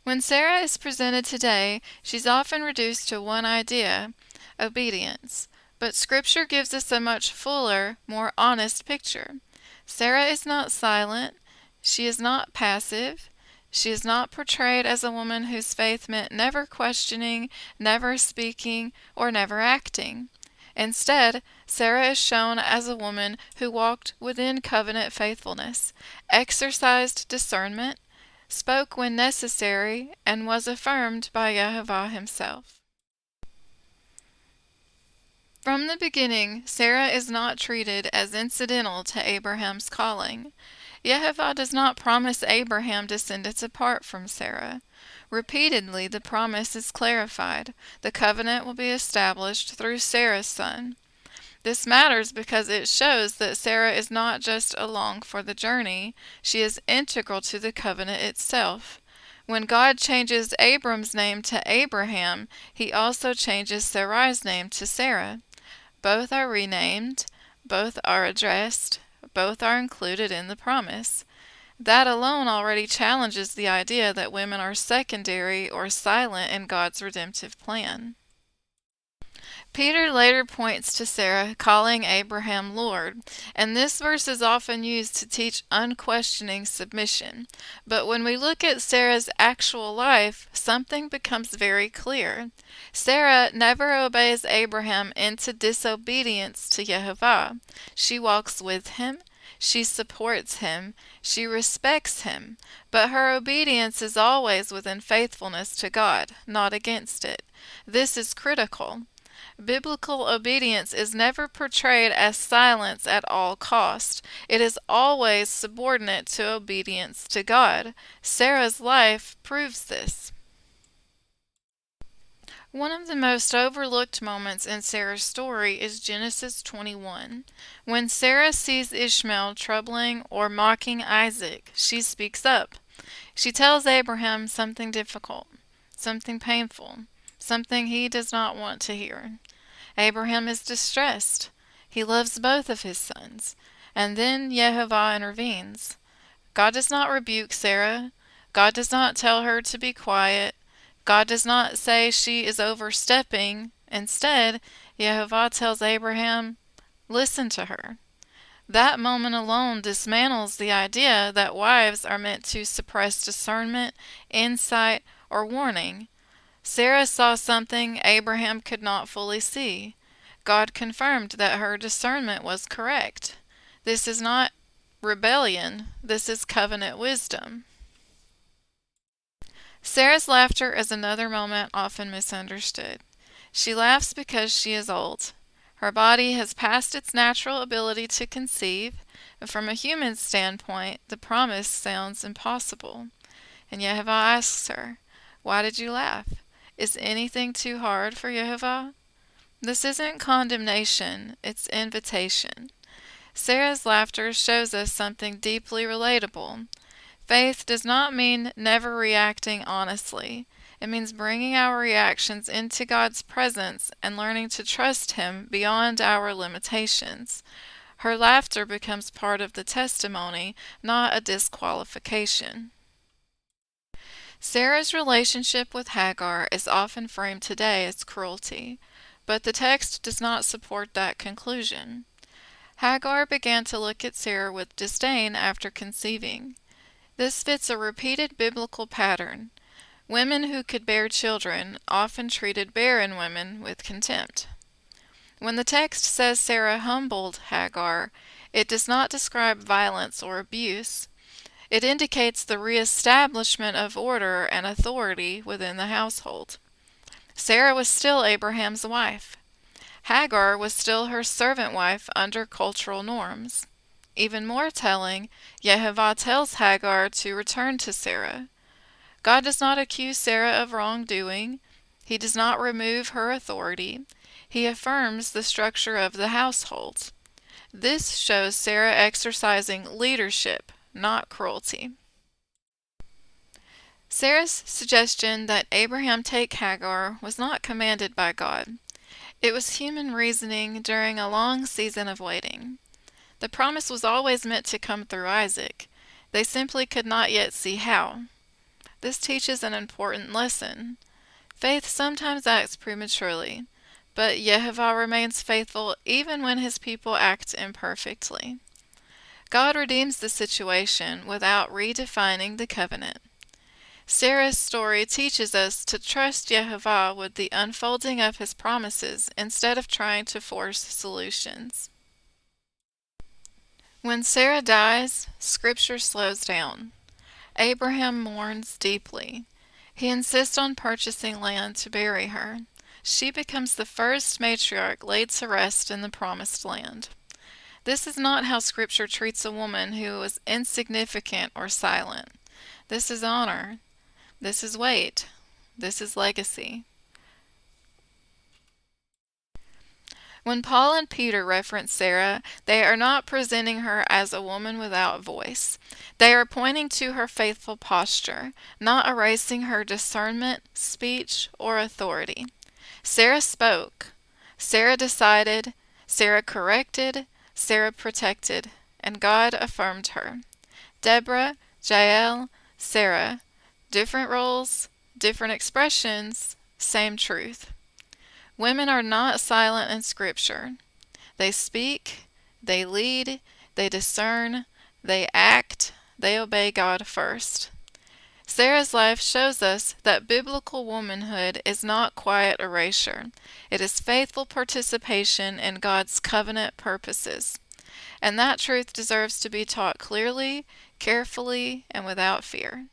When Sarah is presented today, she's often reduced to one idea, obedience. But Scripture gives us a much fuller, more honest picture. Sarah is not silent. She is not passive. She is not portrayed as a woman whose faith meant never questioning, never speaking, or never acting. Instead, Sarah is shown as a woman who walked within covenant faithfulness, exercised discernment, spoke when necessary, and was affirmed by Yehovah himself. From the beginning, Sarah is not treated as incidental to Abraham's calling. Yehovah does not promise Abraham descendants apart from Sarah. Repeatedly, the promise is clarified. The covenant will be established through Sarah's son. This matters because it shows that Sarah is not just along for the journey, she is integral to the covenant itself. When God changes Abram's name to Abraham, he also changes Sarai's name to Sarah. Both are renamed, both are addressed, both are included in the promise. That alone already challenges the idea that women are secondary or silent in God's redemptive plan. Peter later points to Sarah calling Abraham Lord, and this verse is often used to teach unquestioning submission. But when we look at Sarah's actual life, something becomes very clear. Sarah never obeys Abraham into disobedience to Yehovah. She walks with him, she supports him, she respects him, but her obedience is always within faithfulness to God, not against it. This is critical. Biblical obedience is never portrayed as silence at all cost. It is always subordinate to obedience to God. Sarah's life proves this. One of the most overlooked moments in Sarah's story is Genesis 21. When Sarah sees Ishmael troubling or mocking Isaac, she speaks up. She tells Abraham something difficult, something painful, something he does not want to hear. Abraham is distressed. He loves both of his sons. And then Yehovah intervenes. God does not rebuke Sarah. God does not tell her to be quiet. God does not say she is overstepping. Instead, Yehovah tells Abraham, listen to her. That moment alone dismantles the idea that wives are meant to suppress discernment, insight, or warning. Sarah saw something Abraham could not fully see. God confirmed that her discernment was correct. This is not rebellion, this is covenant wisdom. Sarah's laughter is another moment often misunderstood. She laughs because she is old. Her body has passed its natural ability to conceive, and from a human standpoint, the promise sounds impossible. And Yehovah asks her, why did you laugh? Is anything too hard for Yehovah? This isn't condemnation, it's invitation. Sarah's laughter shows us something deeply relatable. Faith does not mean never reacting honestly. It means bringing our reactions into God's presence and learning to trust Him beyond our limitations. Her laughter becomes part of the testimony, not a disqualification. Sarah's relationship with Hagar is often framed today as cruelty, but the text does not support that conclusion. Hagar began to look at Sarah with disdain after conceiving. This fits a repeated biblical pattern. Women who could bear children often treated barren women with contempt. When the text says Sarah humbled Hagar, it does not describe violence or abuse. It indicates the reestablishment of order and authority within the household. Sarah was still Abraham's wife. Hagar was still her servant wife under cultural norms. Even more telling, Yehovah tells Hagar to return to Sarah. God does not accuse Sarah of wrongdoing. He does not remove her authority. He affirms the structure of the household. This shows Sarah exercising leadership, not cruelty. Sarah's suggestion that Abraham take Hagar was not commanded by God. It was human reasoning during a long season of waiting. The promise was always meant to come through Isaac. They simply could not yet see how. This teaches an important lesson. Faith sometimes acts prematurely, but Yehovah remains faithful even when his people act imperfectly. God redeems the situation without redefining the covenant. Sarah's story teaches us to trust Yehovah with the unfolding of his promises instead of trying to force solutions. When Sarah dies, Scripture slows down. Abraham mourns deeply. He insists on purchasing land to bury her. She becomes the first matriarch laid to rest in the promised land. This is not how Scripture treats a woman who is insignificant or silent. This is honor. This is weight. This is legacy. When Paul and Peter reference Sarah, they are not presenting her as a woman without voice. They are pointing to her faithful posture, not erasing her discernment, speech, or authority. Sarah spoke. Sarah decided. Sarah corrected. Sarah protected. And God affirmed her. Deborah, Jael, Sarah. Different roles, different expressions, same truth. Women are not silent in Scripture. They speak, they lead, they discern, they act, they obey God first. Sarah's life shows us that biblical womanhood is not quiet erasure. It is faithful participation in God's covenant purposes. And that truth deserves to be taught clearly, carefully, and without fear.